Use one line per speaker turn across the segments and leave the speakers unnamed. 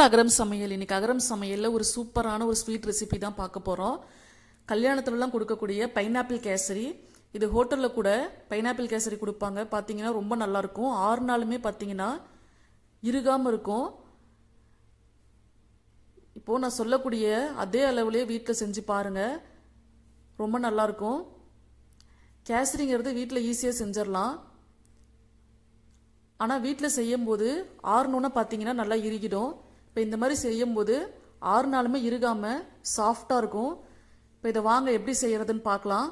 அகரம் சமையல். இன்னைக்கு அகரம் சமையலில் ஒரு சூப்பரான ஒரு ஸ்வீட் ரெசிபி தான் பார்க்க போகிறோம். கல்யாணத்துலலாம் கொடுக்கக்கூடிய பைனாப்பிள் கேசரி. இது ஹோட்டலில் கூட பைனாப்பிள் கேசரி கொடுப்பாங்க. பார்த்தீங்கன்னா ரொம்ப நல்லாயிருக்கும். 6 நாளுமே பார்த்தீங்கன்னா இறுகாமல் இருக்கும். இப்போது நான் சொல்லக்கூடிய அதே அளவுலேயே வீட்டில் செஞ்சு பாருங்கள், ரொம்ப நல்லாயிருக்கும். கேசரிங்கிறது வீட்டில் ஈஸியாக செஞ்சிடலாம். ஆனால் வீட்டில் செய்யும்போது ஆறுனோன்னு பார்த்தீங்கன்னா நல்லா இறுகிடும். இப்போ இந்த மாதிரி செய்யும்போது 6 நாளுமே இறுகாமல் சாஃப்டாக இருக்கும். இப்போ இதை வாங்க எப்படி செய்கிறதுன்னு பார்க்கலாம்.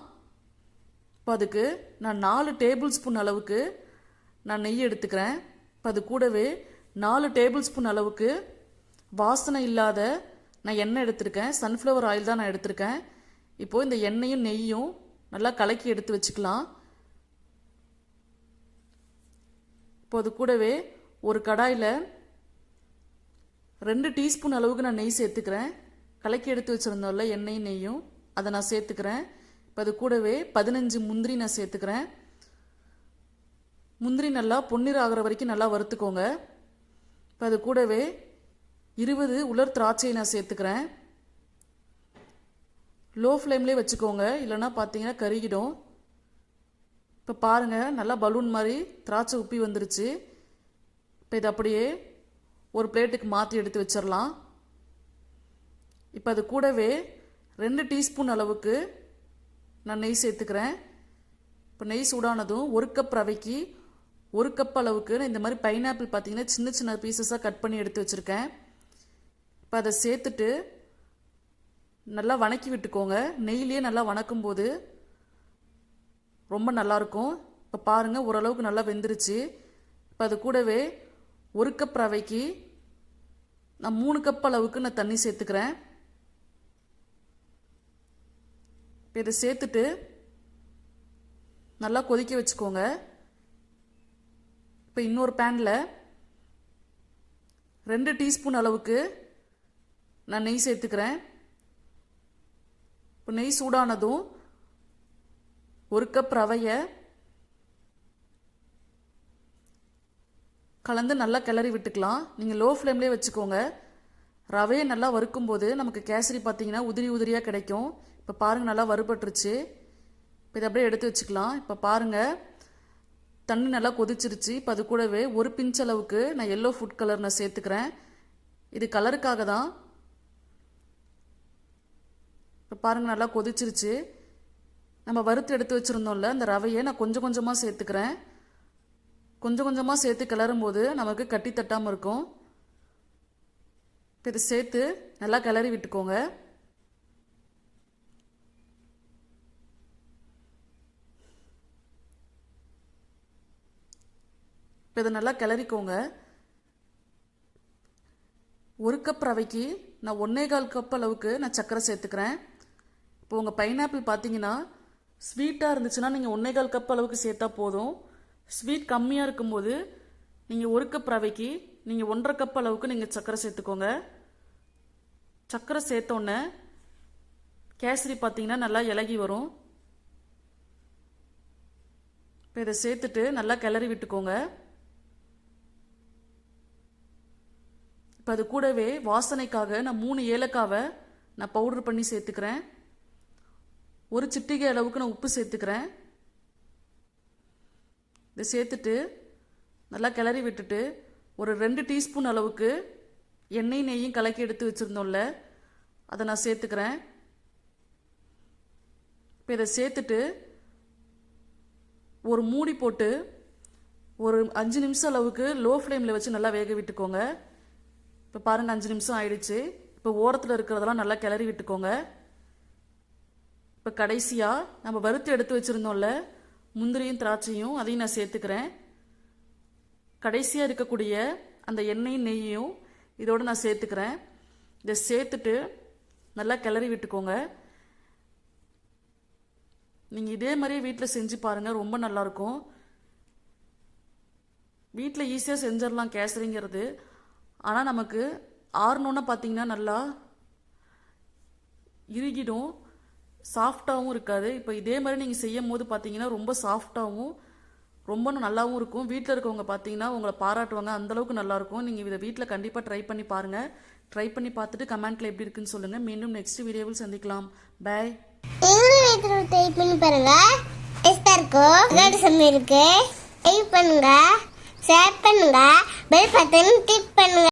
இப்போ அதுக்கு நான் 4 டேபிள் ஸ்பூன் அளவுக்கு நான் நெய் எடுத்துக்கிறேன். இப்போ அது கூடவே 4 டேபிள் ஸ்பூன் அளவுக்கு வாசனை இல்லாத நான் எண்ணெய் எடுத்திருக்கேன். சன்ஃப்ளவர் ஆயில் தான் நான் எடுத்திருக்கேன். இப்போது இந்த எண்ணெயும் நெய்யும் நல்லா கலக்கி எடுத்து வச்சுக்கலாம். இப்போ அது கூடவே ஒரு கடாயில் 2 டீஸ்பூன் அளவுக்கு நான் நெய் சேர்த்துக்கிறேன். கலக்கி எடுத்து வச்சுருந்தோம்ல எண்ணெயும் நெய்யும், அதை நான் சேர்த்துக்கிறேன். இப்போ அது கூடவே 15 முந்திரி நான் சேர்த்துக்கிறேன். முந்திரி நல்லா பொன்னிற ஆகிற வரைக்கும் நல்லா வறுத்துக்கோங்க. இப்போ அது கூடவே 20 உலர் திராட்சையை நான் சேர்த்துக்கிறேன். லோ ஃப்ளேம்லேயே வச்சுக்கோங்க, இல்லைன்னா பார்த்தீங்கன்னா கருகிடும். இப்போ பாருங்கள், நல்லா பலூன் மாதிரி திராட்சை உப்பி வந்துருச்சு. இப்போ இது அப்படியே ஒரு பிளேட்டுக்கு மாற்றி எடுத்து வச்சிடலாம். இப்போ அது கூடவே 2 டீஸ்பூன் அளவுக்கு நான் நெய் சேர்த்துக்கிறேன். இப்போ நெய் சூடானதும் 1 கப் ரவைக்கு 1 கப் அளவுக்கு நான் இந்த மாதிரி பைனாப்பிள் பார்த்தீங்கன்னா சின்ன சின்ன பீசஸாக கட் பண்ணி எடுத்து வச்சுருக்கேன். இப்போ அதை சேர்த்துட்டு நல்லா வணக்கி விட்டுக்கோங்க. நெய்லேயே நல்லா வணக்கும் போது ரொம்ப நல்லாயிருக்கும். இப்போ பாருங்கள், ஓரளவுக்கு நல்லா வெந்துருச்சு. இப்போ அது கூடவே 1 கப் ரவைக்கு நான் 3 கப் அளவுக்கு நான் தண்ணி சேர்த்துக்கிறேன். இப்போ இதை சேர்த்துட்டு நல்லா கொதிக்க வச்சுக்கோங்க. இப்போ இன்னொரு பேனில் 2 டீஸ்பூன் அளவுக்கு நான் நெய் சேர்த்துக்கிறேன். இப்போ நெய் சூடானதும் 1 கப் ரவையை கலந்து நல்லா கிளறி விட்டுக்கலாம். நீங்கள் லோ ஃப்ளேம்லேயே வச்சுக்கோங்க. ரவையை நல்லா வறுக்கும்போது நமக்கு கேசரி பார்த்தீங்கன்னா உதிரி உதிரியாக கிடைக்கும். இப்போ பாருங்கள், நல்லா வறுபட்டுருச்சு. இப்போ இதை அப்படியே எடுத்து வச்சுக்கலாம். இப்போ பாருங்கள், தண்ணி நல்லா கொதிச்சிருச்சு. இப்போ அது கூடவே 1 பிஞ்ச் அளவுக்கு நான் எல்லோ ஃபுட் கலர் நான் சேர்த்துக்கிறேன். இது கலருக்காக தான். இப்போ பாருங்கள், நல்லா கொதிச்சிருச்சு. நம்ம வறுத்து எடுத்து வச்சுருந்தோம்ல அந்த ரவையை நான் கொஞ்சம் கொஞ்சமாக சேர்த்துக்கிறேன். கொஞ்சம் கொஞ்சமாக சேர்த்து கிளறும் போது நமக்கு கட்டி தட்டாமல் இருக்கும். இப்போ இதை சேர்த்து நல்லா கிளறி விட்டுக்கோங்க. இப்போ இதை நல்லா கிளறிக்கோங்க. 1 கப் ரவைக்கு நான் 1.25 கப் அளவுக்கு நான் சர்க்கரை சேர்த்துக்கிறேன். இப்போ உங்கள் பைனாப்பிள் பார்த்தீங்கன்னா ஸ்வீட்டாக இருந்துச்சுன்னா நீங்கள் 1.25 கப் அளவுக்கு சேர்த்தா போதும். ஸ்வீட் கம்மியாக இருக்கும்போது நீங்கள் 1 கப் ரவைக்கு நீங்கள் 1.5 கப் அளவுக்கு நீங்கள் சர்க்கரை சேர்த்துக்கோங்க. சர்க்கரை சேர்த்தோன்னே கேசரி பார்த்தீங்கன்னா நல்லா இலகி வரும். இப்போ இதை சேர்த்துட்டு நல்லா கிளறி விட்டுக்கோங்க. இப்போ அது கூடவே வாசனைக்காக நான் 3 ஏலக்காவை நான் பவுடர் பண்ணி சேர்த்துக்கிறேன். 1 சிட்டிகை அளவுக்கு நான் உப்பு சேர்த்துக்கிறேன். இதை சேர்த்துட்டு நல்லா கிளறி விட்டுட்டு ஒரு 2 டீஸ்பூன் அளவுக்கு எண்ணெய் நெய்யும் கலக்கி எடுத்து வச்சுருந்தோம்ல அதை நான் சேர்த்துக்கிறேன். இப்போ இதை சேர்த்துட்டு ஒரு மூடி போட்டு ஒரு 5 நிமிஷம் அளவுக்கு லோ ஃப்ளேமில் வச்சு நல்லா வேக விட்டுக்கோங்க. இப்போ பாருங்கள், 5 நிமிஷம் ஆயிடுச்சு. இப்போ ஓரத்தில் இருக்கிறதெல்லாம் நல்லா கிளறி விட்டுக்கோங்க. இப்போ கடைசியாக நம்ம வறுத்து எடுத்து வச்சுருந்தோம்ல முந்திரியும் திராட்சையும், அதையும் நான் சேர்த்துக்கிறேன். கடைசியாக இருக்கக்கூடிய அந்த எண்ணெயும் நெய்யும் இதோடு நான் சேர்த்துக்கிறேன். இதை சேர்த்துட்டு நல்லா கிளறி விட்டுக்கோங்க. நீங்கள் இதே மாதிரியே வீட்டில் செஞ்சு பாருங்கள், ரொம்ப நல்லாயிருக்கும். வீட்டில் ஈஸியாக செஞ்சிடலாம் கேசரிங்கிறது. ஆனால் நமக்கு ஆறணுன்னு பார்த்தீங்கன்னா நல்லா இறுகிடும், சாஃப்டாகவும் இருக்காது. இப்போ இதே மாதிரி நீங்கள் செய்யும் போது பார்த்தீங்கன்னா ரொம்ப சாஃப்டாகவும் ரொம்ப நல்லாவும் இருக்கும். வீட்டில் இருக்கவங்க பார்த்தீங்கன்னா உங்களை பாராட்டுவாங்க. அந்தளவுக்கு நல்லாயிருக்கும். நீங்கள் இதை வீட்டில் கண்டிப்பாக ட்ரை பண்ணி பாருங்கள். ட்ரை பண்ணி பார்த்துட்டு கமெண்ட்டில் எப்படி இருக்குன்னு சொல்லுங்கள். மீண்டும் நெக்ஸ்ட் வீடியோவில் சந்திக்கலாம். பாய்.
நீங்களும் வீட்டில் ட்ரை பண்ணி பாருங்க. டேஸ்டாக இருக்கும். இருக்கு. லைக் பண்ணுங்க, ஷேர் பண்ணுங்க, பெல் பட்டன் கிளிக் பண்ணுங்க.